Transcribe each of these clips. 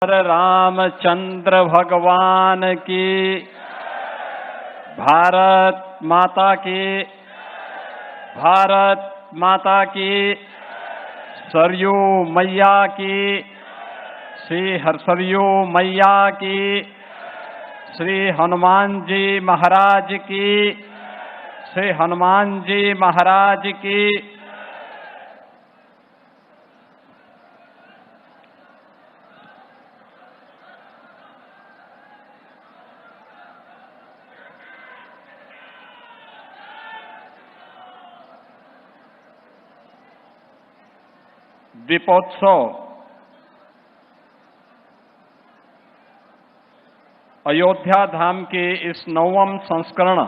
रामचंद्र भगवान की, भारत माता की, भारत माता की, सरयू मैया की, श्री सरयू मैया की, श्री हनुमान जी महाराज की, श्री हनुमान जी महाराज की। दीपोत्सव अयोध्या धाम के इस 9वें संस्करण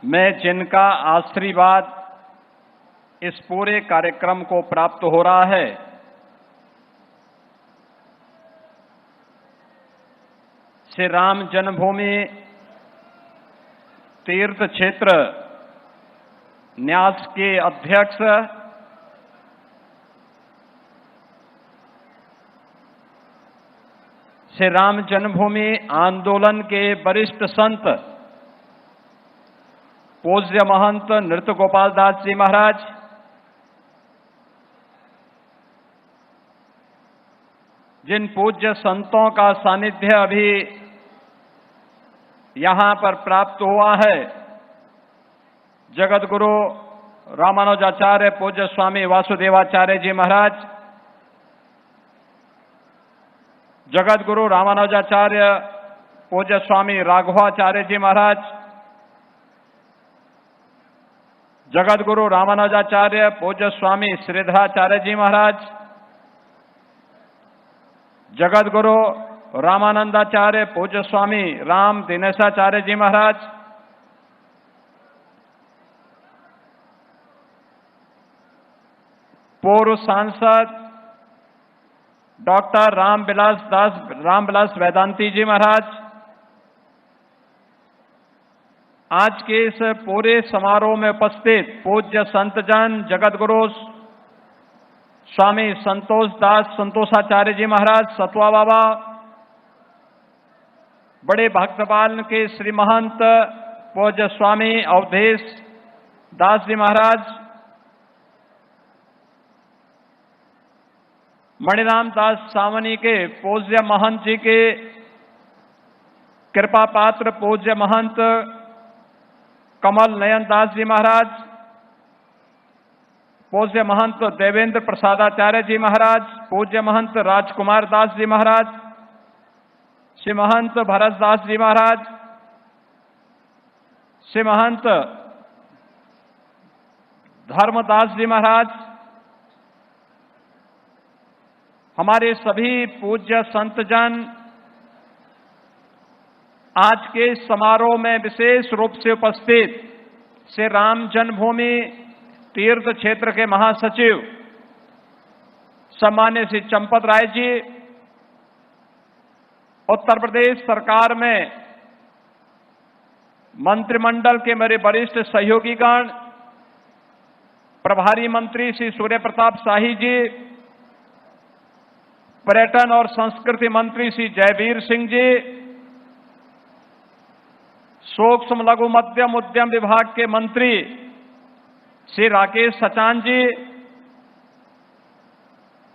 में जिनका आशीर्वाद इस पूरे कार्यक्रम को प्राप्त हो रहा है, श्री राम जन्मभूमि तीर्थ क्षेत्र न्यास के अध्यक्ष श्री राम जन्मभूमि आंदोलन के वरिष्ठ संत पूज्य महंत नृत्य गोपाल दास जी महाराज, जिन पूज्य संतों का सानिध्य अभी यहां पर प्राप्त हुआ है, जगत गुरु रामानुजाचार्य पूज्य स्वामी वासुदेवाचार्य जी महाराज, जगत गुरु रामानुजाचार्य पूज्य स्वामी राघवाचार्य जी महाराज, जगत गुरु रामानुजाचार्य पूज्य स्वामी श्रीधराचार्य जी महाराज, जगत गुरु रामानंदाचार्य पूज्य स्वामी राम दिनेशाचार्य जी महाराज, पूर्व सांसद डॉक्टर रामविलास वेदांती जी महाराज, आज के इस पूरे समारोह में उपस्थित पूज्य संतजन जगत गुरु स्वामी संतोष दास संतोषाचार्य जी महाराज सतवा बाबा, बड़े भक्तपाल के श्री महंत पूज्य स्वामी अवधेश दास जी महाराज, मणिराम दास सावनी के पूज्य महंत जी के कृपा पात्र पूज्य महंत कमल नयन दास जी महाराज, पूज्य महंत देवेंद्र प्रसादाचार्य जी महाराज, पूज्य महंत राजकुमार दास जी महाराज, श्री महंत भरत दास जी महाराज, श्री महंत धर्मदास जी महाराज, हमारे सभी पूज्य संतजन आज के समारोह में विशेष रूप से उपस्थित श्री राम जन्मभूमि तीर्थ क्षेत्र के महासचिव सम्मान्य श्री चंपत राय जी, उत्तर प्रदेश सरकार में मंत्रिमंडल के मेरे वरिष्ठ सहयोगीगण, प्रभारी मंत्री श्री सूर्य प्रताप शाही जी, पर्यटन और संस्कृति मंत्री श्री जयवीर सिंह जी, सूक्ष्म लघु मध्यम उद्यम विभाग के मंत्री श्री राकेश सचान जी,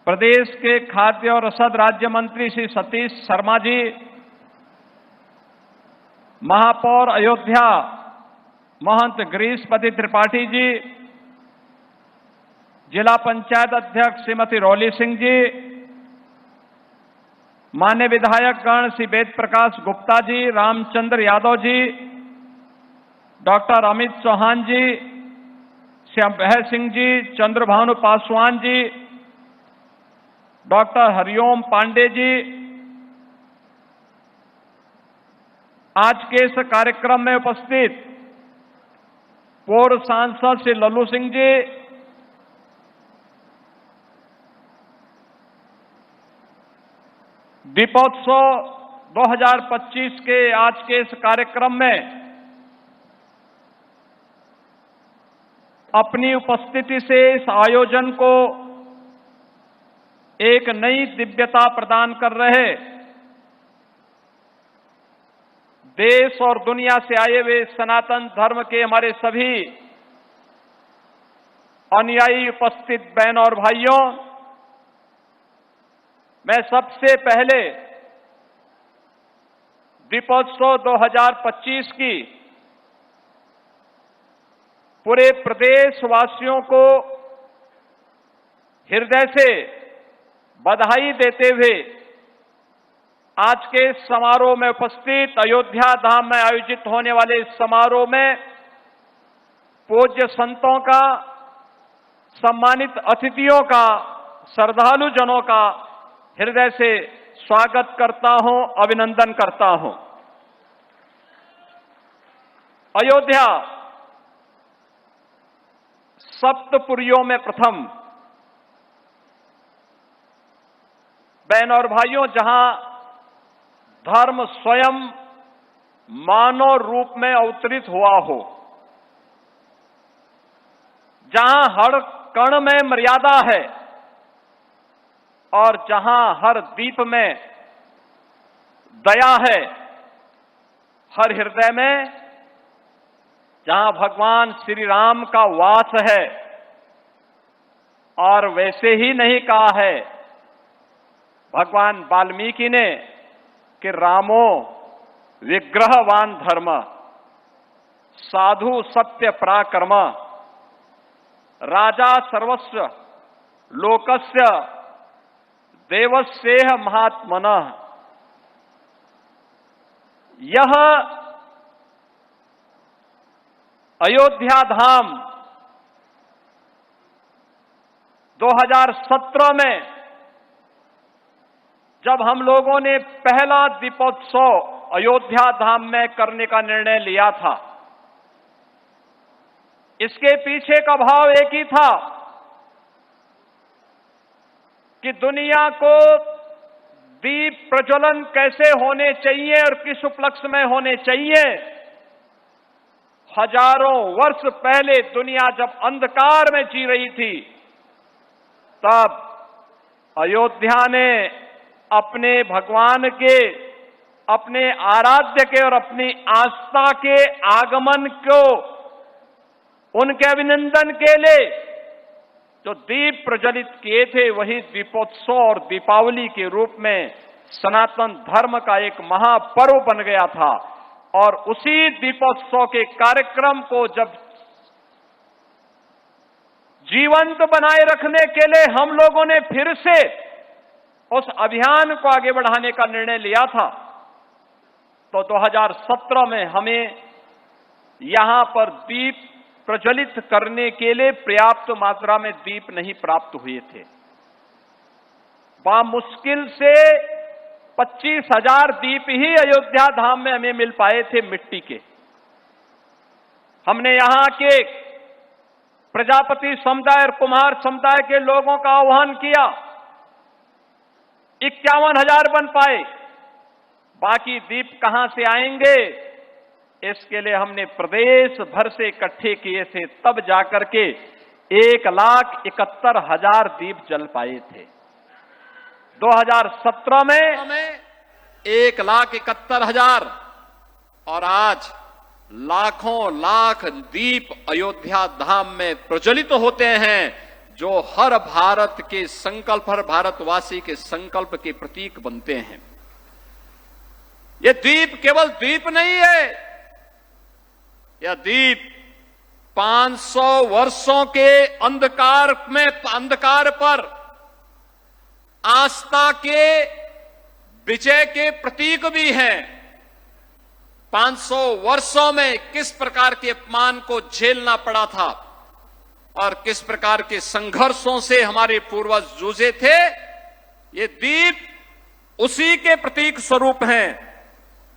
प्रदेश के खाद्य और रसद राज्य मंत्री श्री सतीश शर्मा जी, महापौर अयोध्या महंत गिरीशपति त्रिपाठी जी, जिला पंचायत अध्यक्ष श्रीमती रौली सिंह जी, मान्य विधायक गण श्री वेद प्रकाश गुप्ता जी, रामचंद्र यादव जी, डॉक्टर अमित चौहान जी, श्याम बहर सिंह जी, चंद्रभानु पासवान जी, डॉक्टर हरिओम पांडे जी, आज के इस कार्यक्रम में उपस्थित पूर्व सांसद श्री लल्लू सिंह जी, दीपोत्सव 2025 के आज के इस कार्यक्रम में अपनी उपस्थिति से इस आयोजन को एक नई दिव्यता प्रदान कर रहे देश और दुनिया से आए हुए सनातन धर्म के हमारे सभी अनुयायी उपस्थित बहन और भाइयों, मैं सबसे पहले दीपोत्सव 2025 की पूरे प्रदेशवासियों को हृदय से बधाई देते हुए आज के समारोह में उपस्थित अयोध्या धाम में आयोजित होने वाले इस समारोह में पूज्य संतों का, सम्मानित अतिथियों का, श्रद्धालु जनों का हृदय से स्वागत करता हूं, अभिनंदन करता हूं। अयोध्या सप्तपुरियों में प्रथम, बहन और भाइयों, जहां धर्म स्वयं मानव रूप में अवतरित हुआ हो, जहां हर कण में मर्यादा है और जहां हर दीप में दया है, हर हृदय में जहां भगवान श्री राम का वास है। और वैसे ही नहीं कहा है भगवान वाल्मीकि ने कि रामो विग्रहवान धर्म, साधु सत्य पराक्रम, राजा सर्वस्व लोकस्य देवस्येह महात्मनः। यह अयोध्या धाम 2017 में जब हम लोगों ने पहला दीपोत्सव अयोध्या धाम में करने का निर्णय लिया था, इसके पीछे का भाव एक ही था कि दुनिया को दीप प्रज्वलन कैसे होने चाहिए और किस उपलक्ष्य में होने चाहिए। हजारों वर्ष पहले दुनिया जब अंधकार में जी रही थी, तब अयोध्या ने अपने भगवान के, अपने आराध्य के और अपनी आस्था के आगमन को, उनके अभिनंदन के लिए जो दीप प्रज्वलित किए थे, वही दीपोत्सव और दीपावली के रूप में सनातन धर्म का एक महापर्व बन गया था। और उसी दीपोत्सव के कार्यक्रम को जब जीवंत बनाए रखने के लिए हम लोगों ने फिर से उस अभियान को आगे बढ़ाने का निर्णय लिया था, तो 2017 में हमें यहां पर दीप प्रज्वलित करने के लिए पर्याप्त मात्रा में दीप नहीं प्राप्त हुए थे। मुश्किल से 25,000 दीप ही अयोध्या धाम में हमें मिल पाए थे मिट्टी के। हमने यहां के प्रजापति समुदाय और कुम्हार समुदाय के लोगों का आह्वान किया, 51,000 बन पाए, बाकी दीप कहां से आएंगे? इसके लिए हमने प्रदेश भर से इकट्ठे किए थे, तब जाकर के 1,71,000 दीप जल पाए थे। 2017 में 1,71,000 और आज लाखों लाख दीप अयोध्या धाम में प्रज्वलित होते हैं, जो हर भारत के संकल्प, हर भारतवासी के संकल्प के प्रतीक बनते हैं। ये दीप केवल दीप नहीं है, यह दीप 500 वर्षों के अंधकार पर आस्था के विजय के प्रतीक भी हैं। 500 वर्षों में किस प्रकार के अपमान को झेलना पड़ा था और किस प्रकार के संघर्षों से हमारे पूर्वज जूझे थे, ये दीप उसी के प्रतीक स्वरूप हैं।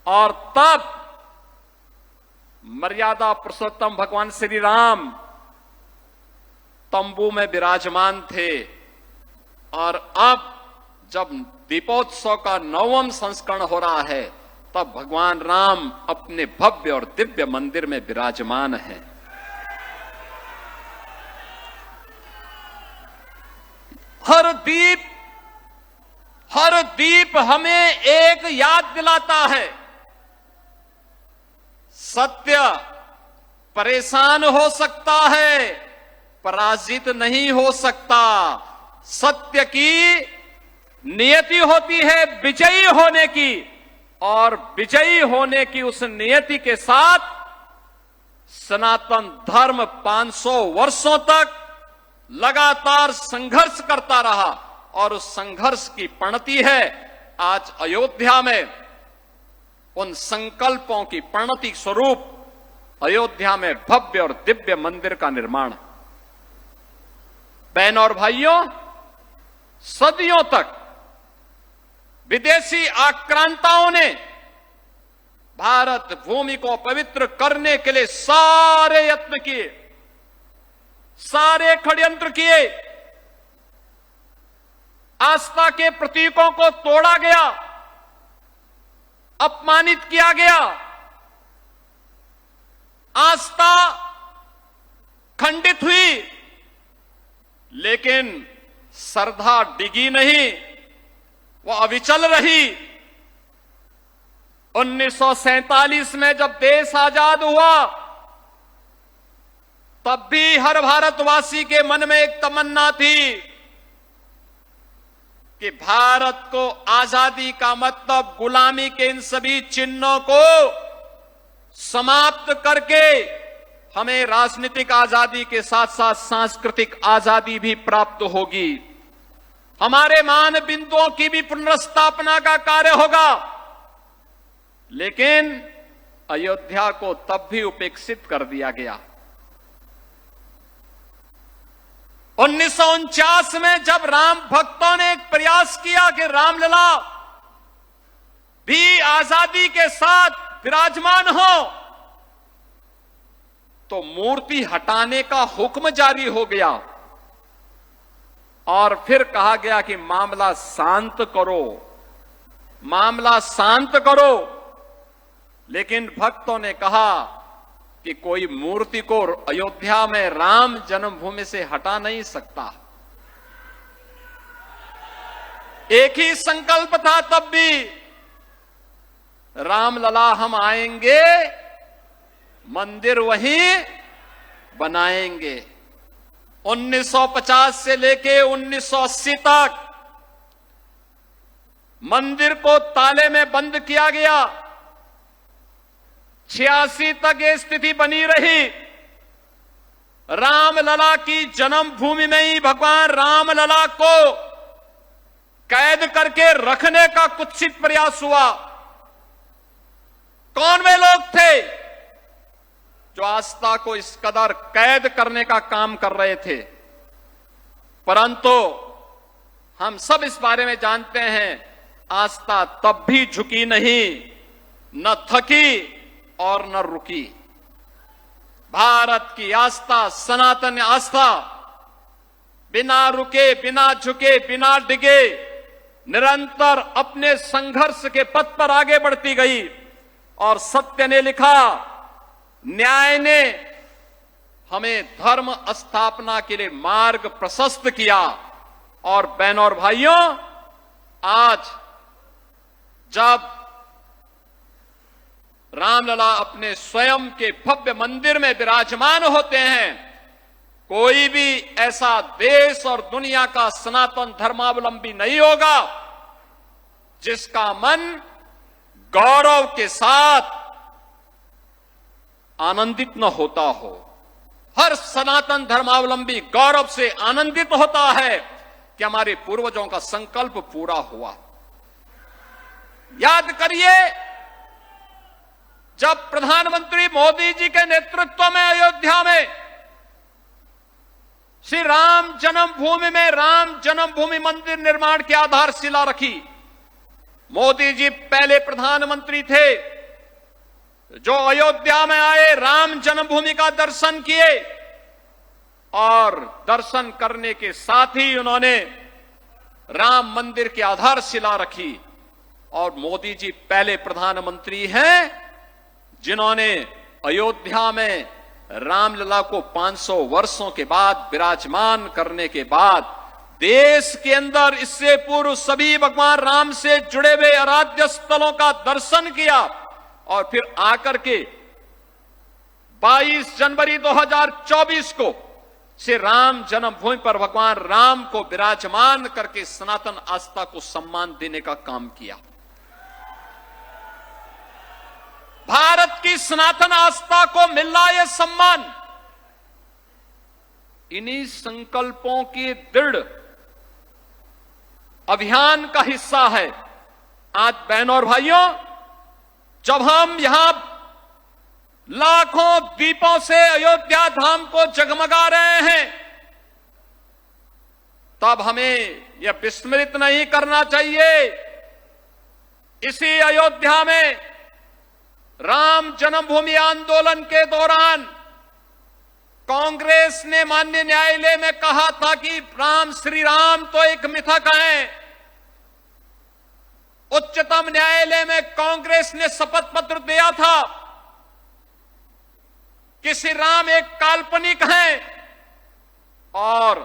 और तब मर्यादा पुरुषोत्तम भगवान श्री राम तंबू में विराजमान थे, और अब जब दीपोत्सव का 9वां संस्करण हो रहा है, तब भगवान राम अपने भव्य और दिव्य मंदिर में विराजमान हैं। हर दीप हमें एक याद दिलाता है, सत्य परेशान हो सकता है, पराजित नहीं हो सकता। सत्य की नियति होती है विजयी होने की, और विजयी होने की उस नियति के साथ सनातन धर्म 500 वर्षों तक लगातार संघर्ष करता रहा, और उस संघर्ष की परिणति है आज अयोध्या में उन संकल्पों की परिणति स्वरूप अयोध्या में भव्य और दिव्य मंदिर का निर्माण। बहनों और भाइयों, सदियों तक विदेशी आक्रांताओं ने भारत भूमि को पवित्र करने के लिए सारे यत्न किए, सारे षड्यंत्र किए। आस्था के प्रतीकों को तोड़ा गया, अपमानित किया गया, आस्था खंडित हुई, लेकिन श्रद्धा डिगी नहीं, वो अविचल रही। 1947 में जब देश आजाद हुआ, तब भी हर भारतवासी के मन में एक तमन्ना थी कि भारत को आजादी का मतलब गुलामी के इन सभी चिन्हों को समाप्त करके हमें राजनीतिक आजादी के साथ साथ सांस्कृतिक आजादी भी प्राप्त होगी, हमारे मान बिंदुओं की भी पुनर्स्थापना का कार्य होगा। लेकिन अयोध्या को तब भी उपेक्षित कर दिया गया। 1949 में जब राम भक्तों ने एक प्रयास किया कि रामलला भी आजादी के साथ विराजमान हो, तो मूर्ति हटाने का हुक्म जारी हो गया और फिर कहा गया कि मामला शांत करो, मामला शांत करो। लेकिन भक्तों ने कहा कि कोई मूर्ति को अयोध्या में राम जन्मभूमि से हटा नहीं सकता। एक ही संकल्प था तब भी, रामलला हम आएंगे, मंदिर वहीं बनाएंगे। 1950 से लेके 1980 तक मंदिर को ताले में बंद किया गया। 86 तक ये स्थिति बनी रही। रामलला की जन्मभूमि में ही भगवान रामलला को कैद करके रखने का कुत्सित प्रयास हुआ। कौन वे लोग थे जो आस्था को इस कदर कैद करने का काम कर रहे थे? परंतु हम सब इस बारे में जानते हैं, आस्था तब भी झुकी नहीं, न थकी और न रुकी। भारत की आस्था, सनातन आस्था बिना रुके, बिना झुके, बिना डिगे निरंतर अपने संघर्ष के पथ पर आगे बढ़ती गई। और सत्य ने लिखा, न्याय ने हमें धर्म स्थापना के लिए मार्ग प्रशस्त किया। और बहनों और भाइयों, आज जब रामलला अपने स्वयं के भव्य मंदिर में विराजमान होते हैं, कोई भी ऐसा देश और दुनिया का सनातन धर्मावलंबी नहीं होगा जिसका मन गौरव के साथ आनंदित न होता हो। हर सनातन धर्मावलंबी गौरव से आनंदित होता है कि हमारे पूर्वजों का संकल्प पूरा हुआ। याद करिए, जब प्रधानमंत्री मोदी जी के नेतृत्व में अयोध्या में श्री राम जन्मभूमि में राम जन्मभूमि मंदिर निर्माण की आधारशिला रखी। मोदी जी पहले प्रधानमंत्री थे जो अयोध्या में आए, राम जन्मभूमि का दर्शन किए और दर्शन करने के साथ ही उन्होंने राम मंदिर की आधारशिला रखी। और मोदी जी पहले प्रधानमंत्री हैं जिन्होंने अयोध्या में रामलला को 500 वर्षों के बाद विराजमान करने के बाद देश के अंदर इससे पूर्व सभी भगवान राम से जुड़े हुए आराध्य स्थलों का दर्शन किया और फिर आकर के 22 जनवरी 2024 को से राम जन्मभूमि पर भगवान राम को विराजमान करके सनातन आस्था को सम्मान देने का काम किया। भारत की सनातन आस्था को मिल रहा यह सम्मान इन्हीं संकल्पों के दृढ़ अभियान का हिस्सा है। आज बहनों और भाइयों, जब हम यहां लाखों दीपों से अयोध्या धाम को जगमगा रहे हैं, तब हमें यह विस्मृत नहीं करना चाहिए, इसी अयोध्या में राम जन्मभूमि आंदोलन के दौरान कांग्रेस ने माननीय न्यायालय में कहा था कि राम श्री राम तो एक मिथक है। उच्चतम न्यायालय में कांग्रेस ने शपथ पत्र दिया था कि श्री राम एक काल्पनिक हैं, और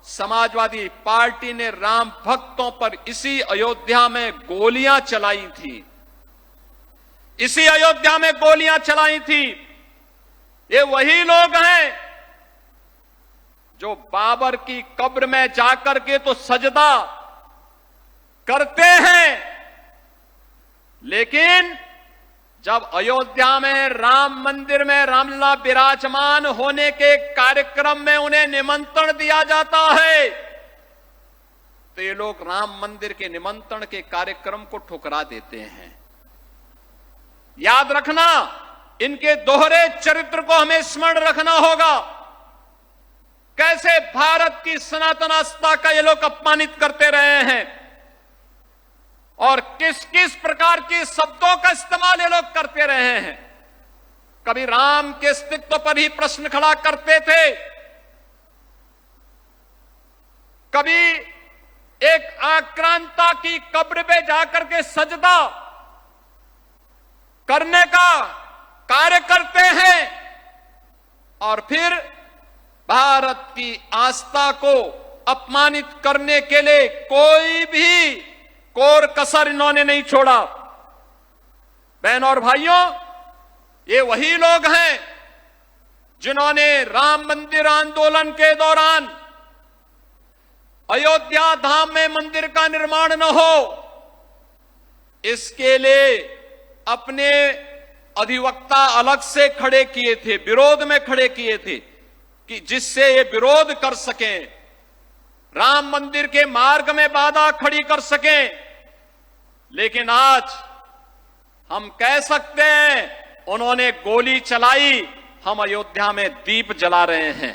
समाजवादी पार्टी ने राम भक्तों पर इसी अयोध्या में गोलियां चलाई थी, इसी अयोध्या में गोलियां चलाई थी। ये वही लोग हैं जो बाबर की कब्र में जाकर के तो सजदा करते हैं, लेकिन जब अयोध्या में राम मंदिर में रामलला विराजमान होने के कार्यक्रम में उन्हें निमंत्रण दिया जाता है, तो ये लोग राम मंदिर के निमंत्रण के कार्यक्रम को ठुकरा देते हैं। याद रखना, इनके दोहरे चरित्र को हमें स्मरण रखना होगा। कैसे भारत की सनातन आस्था का ये लोग अपमानित करते रहे हैं और किस किस प्रकार के शब्दों का इस्तेमाल ये लोग करते रहे हैं। कभी राम के अस्तित्व पर ही प्रश्न खड़ा करते थे, कभी एक आक्रांता की कब्र पे जाकर के सजदा करने का कार्य करते हैं, और फिर भारत की आस्था को अपमानित करने के लिए कोई भी कोर कसर इन्होंने नहीं छोड़ा। बहनों और भाइयों, ये वही लोग हैं जिन्होंने राम मंदिर आंदोलन के दौरान अयोध्या धाम में मंदिर का निर्माण न हो, इसके लिए अपने अधिवक्ता अलग से खड़े किए थे, विरोध में खड़े किए थे कि जिससे ये विरोध कर सकें, राम मंदिर के मार्ग में बाधा खड़ी कर सकें। लेकिन आज हम कह सकते हैं उन्होंने गोली चलाई, हम अयोध्या में दीप जला रहे हैं।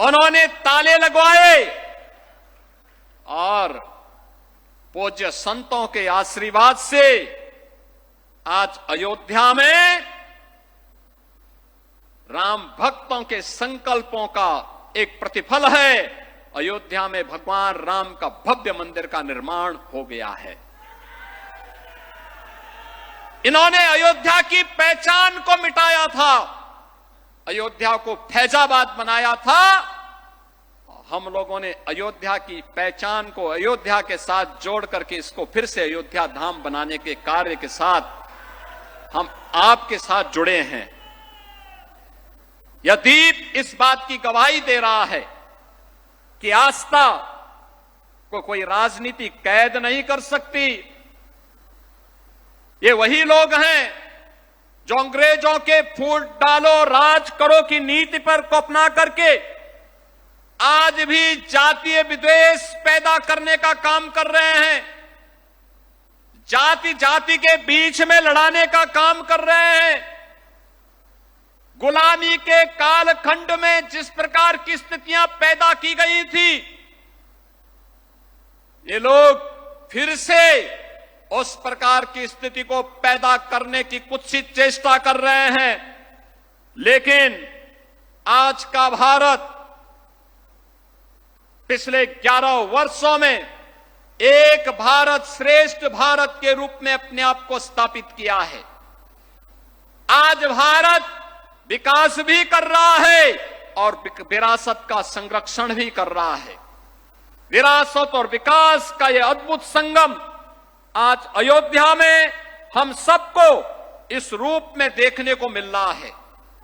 उन्होंने ताले लगवाए और पूज्य संतों के आशीर्वाद से आज अयोध्या में राम भक्तों के संकल्पों का एक प्रतिफल है। अयोध्या में भगवान राम का भव्य मंदिर का निर्माण हो गया है। इन्होंने अयोध्या की पहचान को मिटाया था, अयोध्या को फैजाबाद बनाया था। हम लोगों ने अयोध्या की पहचान को अयोध्या के साथ जोड़ करके इसको फिर से अयोध्या धाम बनाने के कार्य के साथ हम आपके साथ जुड़े हैं। यह दीप इस बात की गवाही दे रहा है कि आस्था को कोई राजनीति कैद नहीं कर सकती। ये वही लोग हैं जो अंग्रेजों के फूट डालो राज करो की नीति पर को अपना करके आज भी जातीय विद्वेष पैदा करने का काम कर रहे हैं, जाति जाति के बीच में लड़ाने का काम कर रहे हैं। गुलामी के कालखंड में जिस प्रकार की स्थितियां पैदा की गई थी, ये लोग फिर से उस प्रकार की स्थिति को पैदा करने की कुत्सित चेष्टा कर रहे हैं। लेकिन आज का भारत पिछले 11 वर्षों में एक भारत श्रेष्ठ भारत के रूप में अपने आप को स्थापित किया है। आज भारत विकास भी कर रहा है और विरासत का संरक्षण भी कर रहा है। विरासत और विकास का यह अद्भुत संगम आज अयोध्या में हम सबको इस रूप में देखने को मिल रहा है।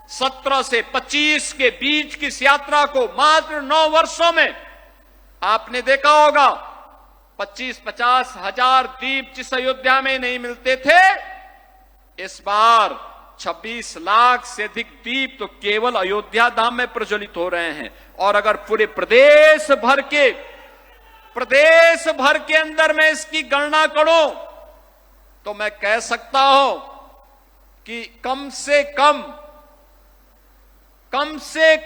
17 से 25 के बीच की इस यात्रा को मात्र 9 वर्षों में आपने देखा होगा 25-50 हजार दीप जिस अयोध्या में नहीं मिलते थे, इस बार 26 लाख से अधिक दीप तो केवल अयोध्या धाम में प्रज्वलित हो रहे हैं। और अगर पूरे प्रदेश भर के अंदर में इसकी गणना करूं तो मैं कह सकता हूं कि कम से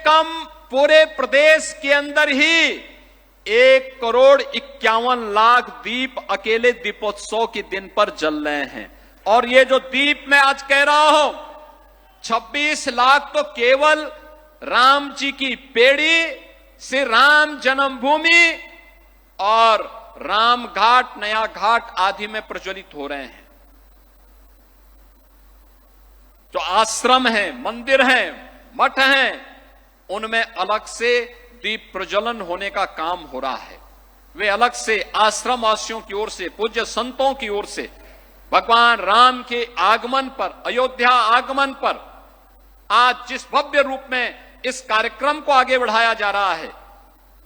कम पूरे प्रदेश के अंदर ही 1,51,00,000 दीप अकेले दीपोत्सव के दिन पर जल रहे हैं। और ये जो दीप मैं आज कह रहा हूं, 26 लाख तो केवल राम जी की पेड़ी से राम जन्मभूमि और राम घाट, नया घाट आदि में प्रज्वलित हो रहे हैं। जो आश्रम हैं, मंदिर हैं, मठ हैं, उनमें अलग से दीप प्रज्वलन होने का काम हो रहा है। वे अलग से आश्रम वासियों की ओर से, पूज्य संतों की ओर से भगवान राम के आगमन पर, अयोध्या आगमन पर आज जिस भव्य रूप में इस कार्यक्रम को आगे बढ़ाया जा रहा है,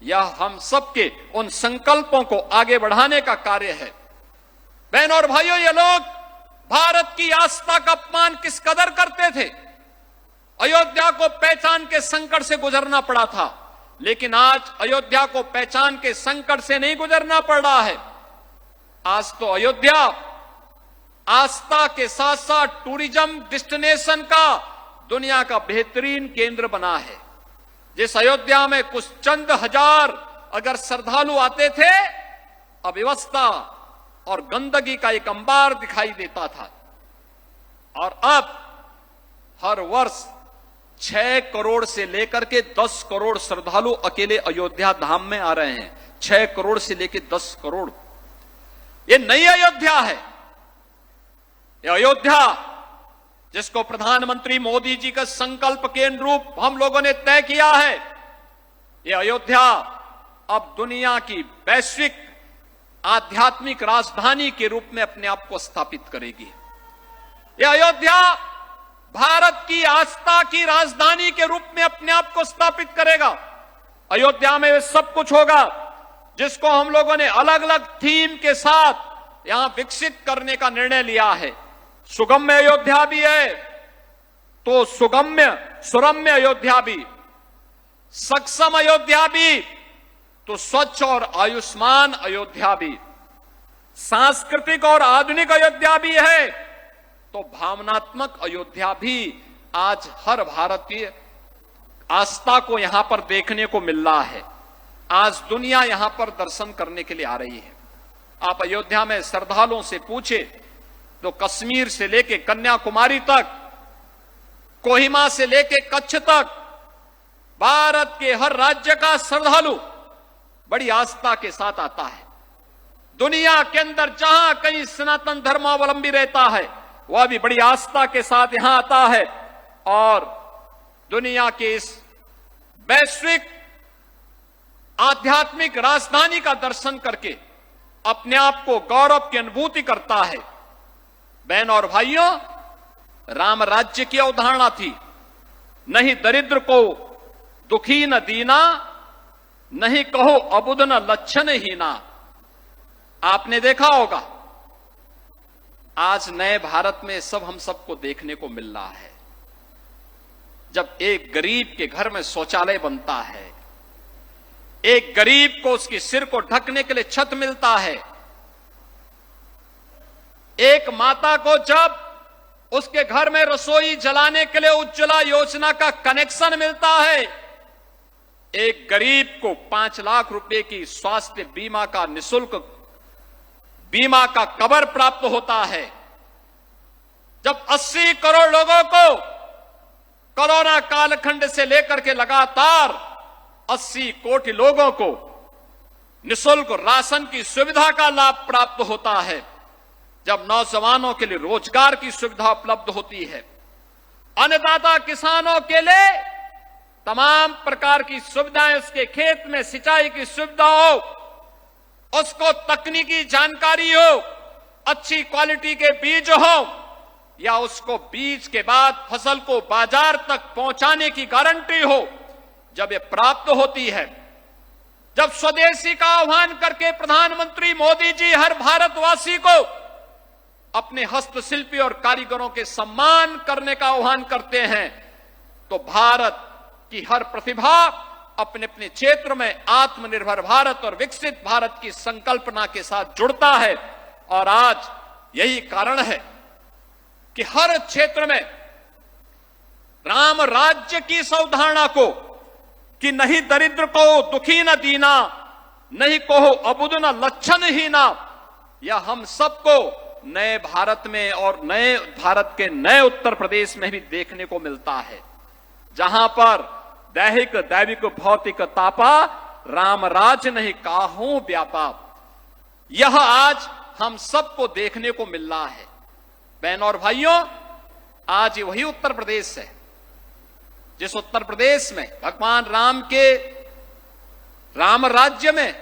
यह हम सबके उन संकल्पों को आगे बढ़ाने का कार्य है। बहनों और भाइयों, ये लोग भारत की आस्था का अपमान किस कदर करते थे। अयोध्या को पहचान के संकट से गुजरना पड़ा था, लेकिन आज अयोध्या को पहचान के संकट से नहीं गुजरना पड़ रहा है। आज तो अयोध्या आस्था के साथ साथ टूरिज्म डेस्टिनेशन का दुनिया का बेहतरीन केंद्र बना है। जिस अयोध्या में कुछ चंद हजार अगर श्रद्धालु आते थे, अव्यवस्था और गंदगी का एक अंबार दिखाई देता था। और अब हर वर्ष 6 करोड़ से लेकर के 10 करोड़ श्रद्धालु अकेले अयोध्या धाम में आ रहे हैं। 6 करोड़ से लेकर 10 करोड़। ये नई अयोध्या है। ये अयोध्या जिसको प्रधानमंत्री मोदी जी का संकल्प के अनुरूप हम लोगों ने तय किया है, ये अयोध्या अब दुनिया की वैश्विक आध्यात्मिक राजधानी के रूप में अपने आप को स्थापित करेगी। ये अयोध्या भारत की आस्था की राजधानी के रूप में अपने आप को स्थापित करेगा। अयोध्या में सब कुछ होगा जिसको हम लोगों ने अलग अलग थीम के साथ यहां विकसित करने का निर्णय लिया है। सुगम्य अयोध्या भी है तो सुरम्य अयोध्या भी, सक्षम अयोध्या भी तो स्वच्छ और आयुष्मान अयोध्या भी, सांस्कृतिक और आधुनिक अयोध्या भी है तो भावनात्मक अयोध्या भी आज हर भारतीय आस्था को यहां पर देखने को मिल रहा है। आज दुनिया यहां पर दर्शन करने के लिए आ रही है। आप अयोध्या में श्रद्धालुओं से पूछे तो कश्मीर से लेके कन्याकुमारी तक, कोहिमा से लेके कच्छ तक, भारत के हर राज्य का श्रद्धालु बड़ी आस्था के साथ आता है। दुनिया के अंदर जहां कहीं सनातन धर्मावलंबी रहता है, वह भी बड़ी आस्था के साथ यहां आता है और दुनिया के इस वैश्विक आध्यात्मिक राजधानी का दर्शन करके अपने आप को गौरव की अनुभूति करता है। बहन और भाइयों, राम राज्य की अवधारणा थी, नहीं दरिद्र को दुखी न दीना, नहीं कहो अबुद न लक्षण हीना। आपने देखा होगा आज नए भारत में सब हम सबको देखने को मिल रहा है। जब एक गरीब के घर में शौचालय बनता है, एक गरीब को उसके सिर को ढकने के लिए छत मिलता है, एक माता को जब उसके घर में रसोई जलाने के लिए उज्ज्वला योजना का कनेक्शन मिलता है, एक गरीब को 5 लाख रुपए की स्वास्थ्य बीमा का निःशुल्क बीमा का कवर प्राप्त होता है, जब 80 करोड़ लोगों को कोरोना कालखंड से लेकर के लगातार 80 कोटि लोगों को निःशुल्क राशन की सुविधा का लाभ प्राप्त होता है, जब नौजवानों के लिए रोजगार की सुविधा उपलब्ध होती है, अन्नदाता किसानों के लिए तमाम प्रकार की सुविधाएं, उसके खेत में सिंचाई की सुविधा हो, उसको तकनीकी जानकारी हो, अच्छी क्वालिटी के बीज हो, या उसको बीज के बाद फसल को बाजार तक पहुंचाने की गारंटी हो, जब ये प्राप्त होती है, जब स्वदेशी का आह्वान करके प्रधानमंत्री मोदी जी हर भारतवासी को अपने हस्तशिल्पी और कारीगरों के सम्मान करने का आह्वान करते हैं, तो भारत की हर प्रतिभा अपने अपने क्षेत्र में आत्मनिर्भर भारत और विकसित भारत की संकल्पना के साथ जुड़ता है। और आज यही कारण है कि हर क्षेत्र में राम राज्य की इस अवधारणा को कि नहीं दरिद्र को दुखी न दीना, नहीं को अबुद न लक्षण ही ना, या हम सबको नए भारत में और नए भारत के नए उत्तर प्रदेश में भी देखने को मिलता है, जहां पर दैहिक दैविक भौतिक तापा राम राज नहीं काहू व्यापा। यह आज हम सबको देखने को मिल रहा है। बहनों और भाइयों, आज वही उत्तर प्रदेश है जिस उत्तर प्रदेश में भगवान राम के राम राज्य में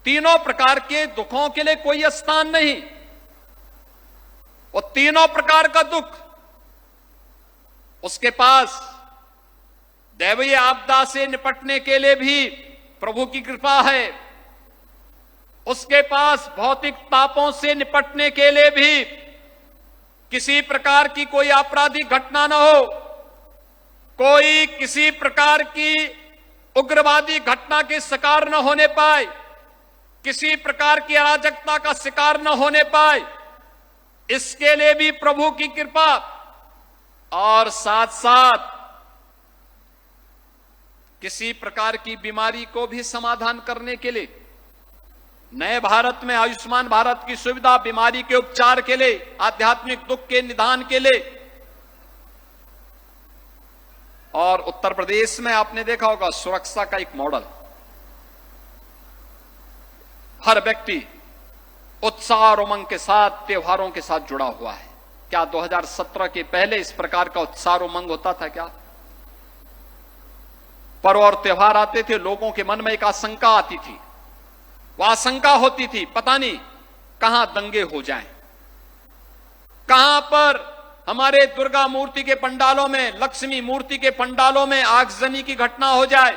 तीनों प्रकार के दुखों के लिए कोई स्थान नहीं। वो तीनों प्रकार का दुख उसके पास दैवीय आपदा से निपटने के लिए भी प्रभु की कृपा है, उसके पास भौतिक तापों से निपटने के लिए भी किसी प्रकार की कोई आपराधिक घटना न हो, कोई किसी प्रकार की उग्रवादी घटना के शिकार न होने पाए, किसी प्रकार की अराजकता का शिकार न होने पाए, इसके लिए भी प्रभु की कृपा, और साथ साथ किसी प्रकार की बीमारी को भी समाधान करने के लिए नए भारत में आयुष्मान भारत की सुविधा, बीमारी के उपचार के लिए, आध्यात्मिक दुख के निदान के लिए। और उत्तर प्रदेश में आपने देखा होगा सुरक्षा का एक मॉडल, हर व्यक्ति उत्साह और उमंग के साथ त्योहारों के साथ जुड़ा हुआ है। क्या 2017 के पहले इस प्रकार का उत्साह और उमंग होता था क्या? पर्व और त्योहार आते थे, लोगों के मन में एक आशंका आती थी, वह आशंका होती थी पता नहीं कहां दंगे हो जाएं, कहां पर हमारे दुर्गा मूर्ति के पंडालों में, लक्ष्मी मूर्ति के पंडालों में आगजनी की घटना हो जाए,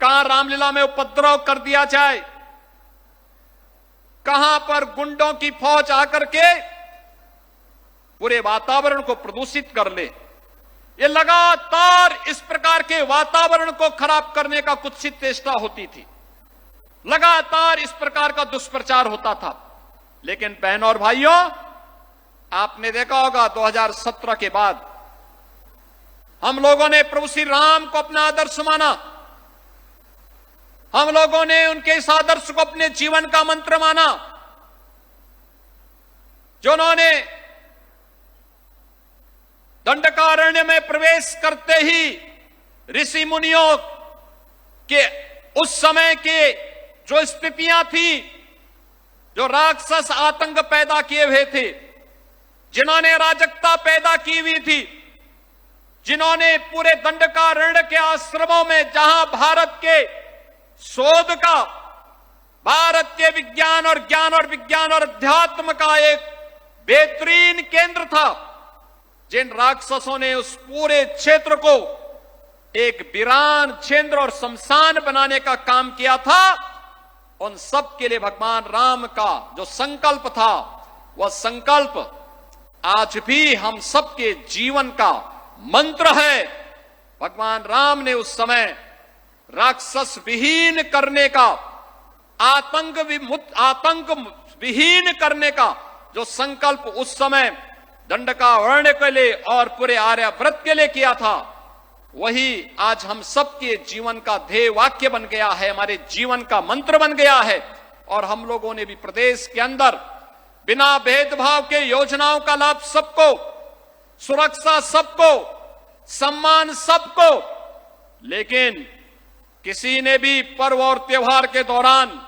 कहां रामलीला में उपद्रव कर दिया जाए, कहां पर गुंडों की फौज आकर के पूरे वातावरण को प्रदूषित कर ले। ये लगातार इस प्रकार के वातावरण को खराब करने का कुत्सित चेष्टा होती थी, लगातार इस प्रकार का दुष्प्रचार होता था। लेकिन बहनों और भाइयों, आपने देखा होगा 2017 के बाद हम लोगों ने प्रभु श्री राम को अपना आदर्श माना, हम लोगों ने उनके इस आदर्श को अपने जीवन का मंत्र माना, जिन्होंने दंडकारण्य में प्रवेश करते ही ऋषि मुनियों के उस समय के जो स्थितियां थी, जो राक्षस आतंक पैदा किए हुए थे, जिन्होंने अराजकता पैदा की हुई थी, जिन्होंने पूरे दंडकारण्य के आश्रमों में, जहां भारत के शोध का, भारत के विज्ञान और ज्ञान और विज्ञान और अध्यात्म का एक बेहतरीन केंद्र था, जिन राक्षसों ने उस पूरे क्षेत्र को एक वीरान क्षेत्र और शमशान बनाने का काम किया था, उन सब के लिए भगवान राम का जो संकल्प था, वह संकल्प आज भी हम सबके जीवन का मंत्र है। भगवान राम ने उस समय राक्षस विहीन करने का, आतंक विहीन करने का जो संकल्प उस समय दंडकारण्य के लिए और पूरे आर्यावर्त के लिए किया था, वही आज हम सबके जीवन का ध्येय वाक्य बन गया है, हमारे जीवन का मंत्र बन गया है। और हम लोगों ने भी प्रदेश के अंदर बिना भेदभाव के योजनाओं का लाभ सबको, सुरक्षा सबको, सम्मान सबको, लेकिन किसी ने भी पर्व और त्योहार के दौरान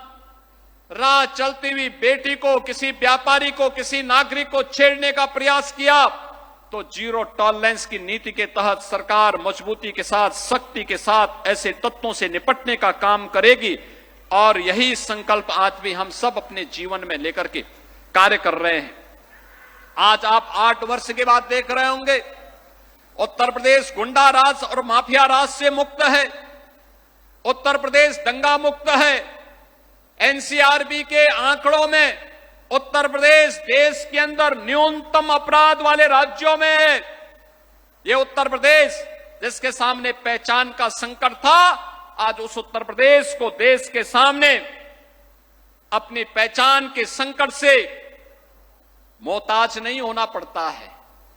राह चलती हुई बेटी को, किसी व्यापारी को, किसी नागरिक को छेड़ने का प्रयास किया तो जीरो टॉलरेंस की नीति के तहत सरकार मजबूती के साथ, सख्ती के साथ ऐसे तत्वों से निपटने का काम करेगी। और यही संकल्प आज भी हम सब अपने जीवन में लेकर के कार्य कर रहे हैं। आज आप 8 वर्ष के बाद देख रहे होंगे उत्तर प्रदेश गुंडा राज और माफिया राज से मुक्त है, उत्तर प्रदेश दंगा मुक्त है। एनसीआरबी के आंकड़ों में उत्तर प्रदेश देश के अंदर न्यूनतम अपराध वाले राज्यों में है। ये उत्तर प्रदेश जिसके सामने पहचान का संकट था, आज उस उत्तर प्रदेश को देश के सामने अपनी पहचान के संकट से मोहताज नहीं होना पड़ता है।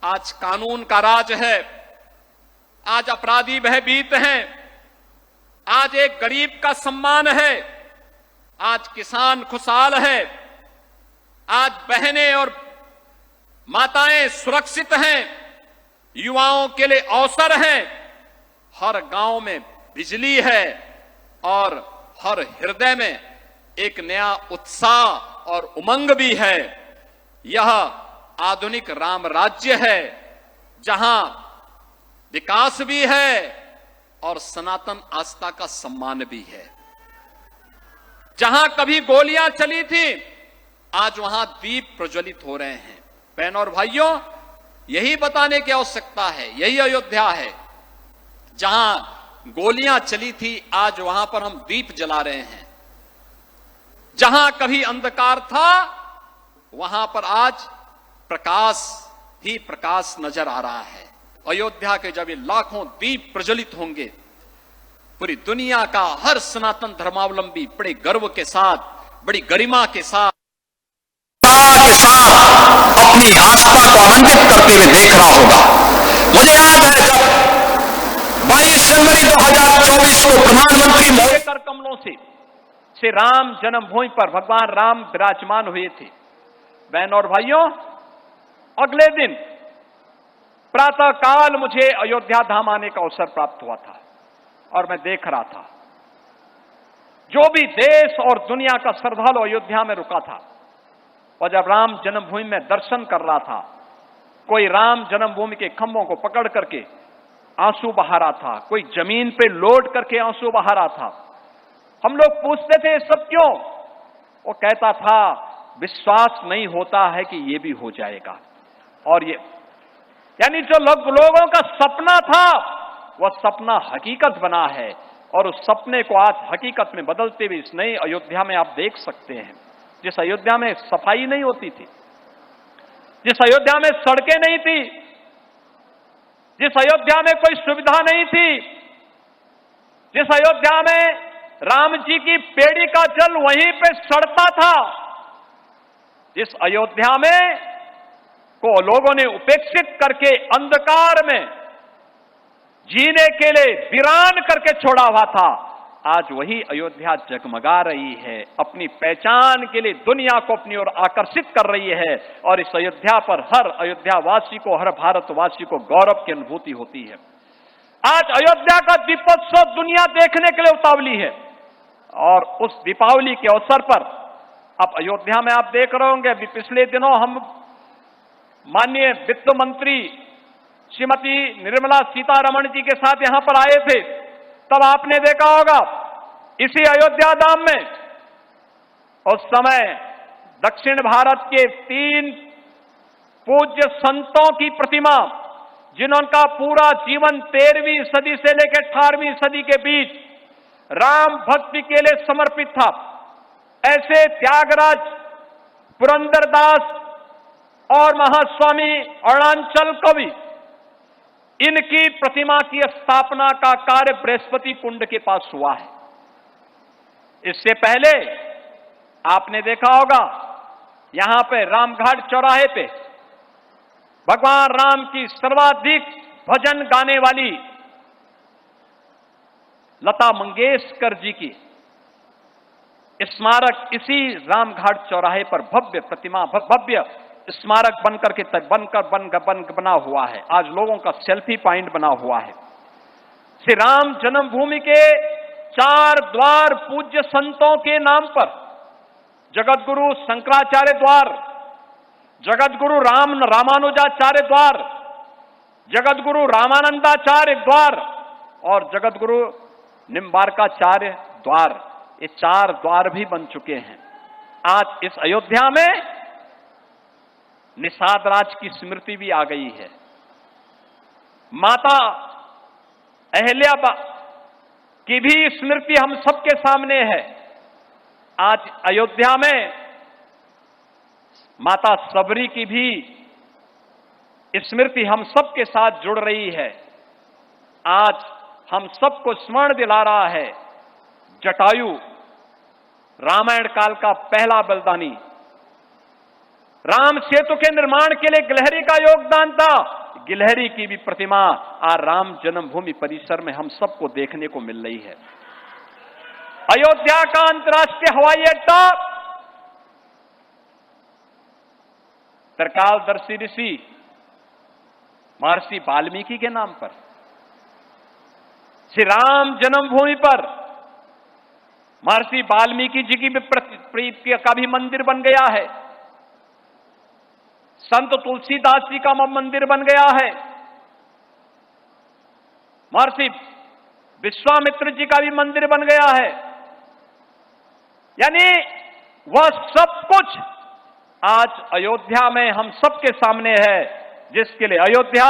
आज कानून का राज है, आज अपराधी भयभीत हैं, आज एक गरीब का सम्मान है, आज किसान खुशहाल है, आज बहनें और माताएं सुरक्षित हैं, युवाओं के लिए अवसर हैं, हर गांव में बिजली है और हर हृदय में एक नया उत्साह और उमंग भी है। यह आधुनिक राम राज्य है जहां विकास भी है और सनातन आस्था का सम्मान भी है। जहां कभी गोलियां चली थी, आज वहां दीप प्रज्वलित हो रहे हैं। बहनों और भाइयों, यही बताने की आवश्यकता है, यही अयोध्या है। जहां गोलियां चली थी, आज वहां पर हम दीप जला रहे हैं। जहां कभी अंधकार था, वहां पर आज प्रकाश ही प्रकाश नजर आ रहा है। अयोध्या के जब ये लाखों दीप प्रज्वलित होंगे, पूरी दुनिया का हर सनातन धर्मावलंबी बड़े गर्व के साथ, बड़ी गरिमा के साथ अपनी आस्था को आनंदित करते हुए देख रहा होगा। मुझे याद है जब 22 जनवरी 2024 को प्रधानमंत्री मोदी कर कमलों से राम जन्मभूमि पर भगवान राम विराजमान हुए थे। बहनों और भाइयों, अगले दिन प्रातः काल मुझे अयोध्या धाम आने का अवसर प्राप्त हुआ था और मैं देख रहा था जो भी देश और दुनिया का श्रद्धालु अयोध्या में रुका था और जब राम जन्मभूमि में दर्शन कर रहा था, कोई राम जन्मभूमि के खंभों को पकड़ करके आंसू बहा रहा था, कोई जमीन पे लोट करके आंसू बहा रहा था। हम लोग पूछते थे सब क्यों? वो कहता था विश्वास नहीं होता है कि ये भी हो जाएगा। और ये यानी जो लोगों का सपना था वह सपना हकीकत बना है और उस सपने को आज हकीकत में बदलते हुए इस नई अयोध्या में आप देख सकते हैं। जिस अयोध्या में सफाई नहीं होती थी, जिस अयोध्या में सड़कें नहीं थी, जिस अयोध्या में कोई सुविधा नहीं थी, जिस अयोध्या में राम जी की पेड़ी का जल वहीं पे सड़ता था, जिस अयोध्या में को लोगों ने उपेक्षित करके अंधकार में जीने के लिए वीरान करके छोड़ा हुआ था, आज वही अयोध्या जगमगा रही है, अपनी पहचान के लिए दुनिया को अपनी ओर आकर्षित कर रही है। और इस अयोध्या पर हर अयोध्यावासी को, हर भारतवासी को गौरव की अनुभूति होती है। आज अयोध्या का दीपोत्सव दुनिया देखने के लिए उतावली है और उस दीपावली के अवसर पर अब अयोध्या में आप देख रहे होंगे, अभी पिछले दिनों हम माननीय वित्त मंत्री श्रीमती निर्मला सीतारमण जी के साथ यहां पर आए थे, तब आपने देखा होगा इसी अयोध्या धाम में उस समय दक्षिण भारत के 3 पूज्य संतों की प्रतिमा, जिनका पूरा जीवन 13वीं सदी से लेकर 18वीं सदी के बीच राम भक्ति के लिए समर्पित था, ऐसे त्यागराज, पुरंदरदास और महास्वामी अरुणाचल कवि, इनकी प्रतिमा की स्थापना का कार्य बृहस्पति कुंड के पास हुआ है। इससे पहले आपने देखा होगा यहां पे रामघाट चौराहे पे भगवान राम की सर्वाधिक भजन गाने वाली लता मंगेशकर जी की स्मारक इसी रामघाट चौराहे पर भव्य प्रतिमा, भव्य स्मारक बनकर बना हुआ है। आज लोगों का सेल्फी पॉइंट बना हुआ है। श्री राम जन्मभूमि के 4 द्वार पूज्य संतों के नाम पर, जगत गुरु शंकराचार्य द्वार, जगत गुरु रामानुजाचार्य द्वार, जगत गुरु रामानंदाचार्य द्वार और जगत गुरु निम्बारकाचार्य द्वार, ये 4 द्वार भी बन चुके हैं। आज इस अयोध्या में निषाद राज की स्मृति भी आ गई है। माता अहिल्या की भी स्मृति हम सबके सामने है। आज अयोध्या में माता सबरी की भी स्मृति हम सबके साथ जुड़ रही है। आज हम सबको स्मरण दिला रहा है जटायु रामायण काल का पहला बलिदानी। राम सेतु के निर्माण के लिए गिलहरी का योगदान था। गिलहरी की भी प्रतिमा आज राम जन्मभूमि परिसर में हम सबको देखने को मिल रही है। अयोध्या का अंतर्राष्ट्रीय हवाई अड्डा त्रिकालदर्शी ऋषि महर्षि वाल्मीकि के नाम पर, श्री राम जन्मभूमि पर महर्षि वाल्मीकि जी की भी प्रीति का भी मंदिर बन गया है। संत तुलसीदास जी का मंदिर बन गया है। महर्षि विश्वामित्र जी का भी मंदिर बन गया है। यानी वह सब कुछ आज अयोध्या में हम सबके सामने है, जिसके लिए अयोध्या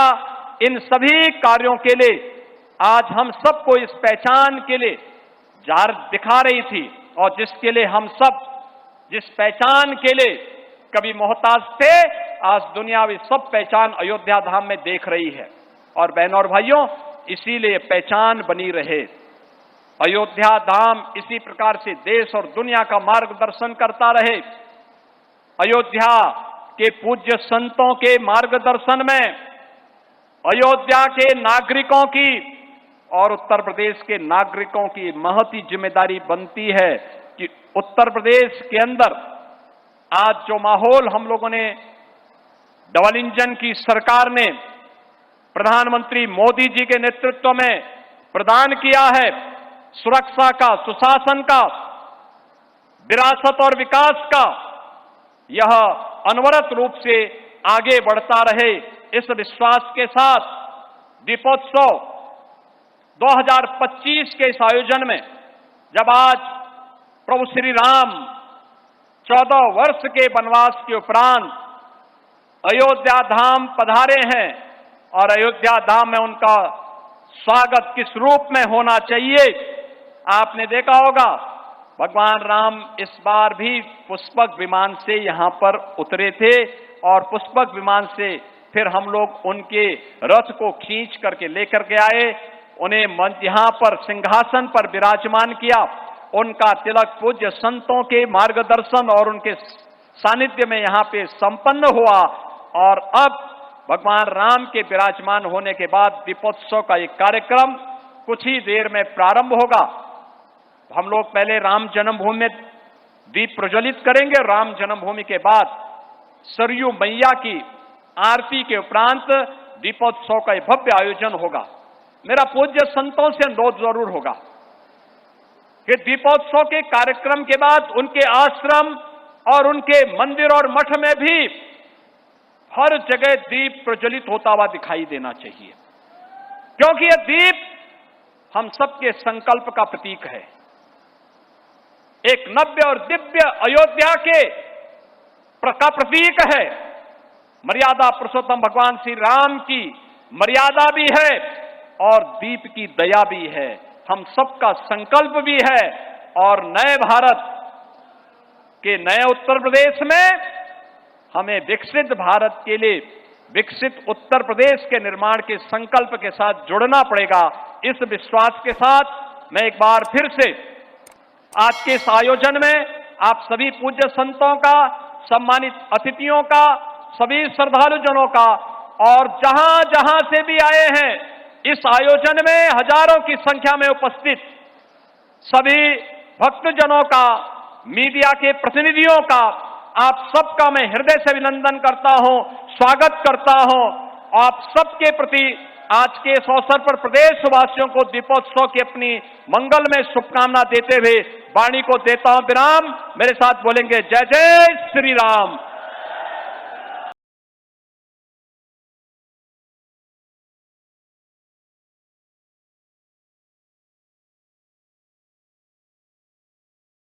इन सभी कार्यों के लिए आज हम सबको इस पहचान के लिए जार दिखा रही थी, और जिसके लिए हम सब जिस पहचान के लिए कभी मोहताज थे, आज दुनिया में सब पहचान अयोध्या धाम में देख रही है। और बहनों और भाइयों, इसीलिए पहचान बनी रहे। अयोध्या धाम इसी प्रकार से देश और दुनिया का मार्गदर्शन करता रहे। अयोध्या के पूज्य संतों के मार्गदर्शन में अयोध्या के नागरिकों की और उत्तर प्रदेश के नागरिकों की महती जिम्मेदारी बनती है कि उत्तर प्रदेश के अंदर आज जो माहौल हम लोगों ने डबल इंजन की सरकार ने प्रधानमंत्री मोदी जी के नेतृत्व में प्रदान किया है, सुरक्षा का, सुशासन का, विरासत और विकास का, यह अनवरत रूप से आगे बढ़ता रहे। इस विश्वास के साथ दीपोत्सव 2025 के इस आयोजन में जब आज प्रभु श्री राम 14 वर्ष के वनवास के उपरांत अयोध्या धाम पधारे हैं, और अयोध्या धाम में उनका स्वागत किस रूप में होना चाहिए, आपने देखा होगा भगवान राम इस बार भी पुष्पक विमान से यहां पर उतरे थे, और पुष्पक विमान से फिर हम लोग उनके रथ को खींच करके लेकर के आए, उन्हें यहां पर सिंहासन पर विराजमान किया। उनका तिलक पूज्य संतों के मार्गदर्शन और उनके सानिध्य में यहां पे संपन्न हुआ, और अब भगवान राम के विराजमान होने के बाद दीपोत्सव का एक कार्यक्रम कुछ ही देर में प्रारंभ होगा। हम लोग पहले राम जन्मभूमि में दीप प्रज्वलित करेंगे। राम जन्मभूमि के बाद सरयू मैया की आरती के उपरांत दीपोत्सव का एक भव्य आयोजन होगा। मेरा पूज्य संतों से अनुरोध जरूर होगा कि दीपोत्सव के कार्यक्रम के बाद उनके आश्रम और उनके मंदिर और मठ में भी हर जगह दीप प्रज्वलित होता हुआ दिखाई देना चाहिए, क्योंकि यह दीप हम सबके संकल्प का प्रतीक है। एक नव्य और दिव्य अयोध्या का प्रतीक है। मर्यादा पुरुषोत्तम भगवान श्री राम की मर्यादा भी है और दीप की दया भी है, हम सबका संकल्प भी है। और नए भारत के नए उत्तर प्रदेश में हमें विकसित भारत के लिए विकसित उत्तर प्रदेश के निर्माण के संकल्प के साथ जुड़ना पड़ेगा। इस विश्वास के साथ मैं एक बार फिर से आज के इस आयोजन में आप सभी पूज्य संतों का, सम्मानित अतिथियों का, सभी श्रद्धालुजनों का, और जहां जहां से भी आए हैं इस आयोजन में हजारों की संख्या में उपस्थित सभी भक्तजनों का, मीडिया के प्रतिनिधियों का, आप सबका मैं हृदय से अभिनंदन करता हूं, स्वागत करता हूं। आप सबके प्रति आज के इस अवसर पर प्रदेशवासियों को दीपोत्सव की अपनी मंगलमय शुभकामना देते हुए वाणी को देता हूं विराम। मेरे साथ बोलेंगे जय जय श्री राम।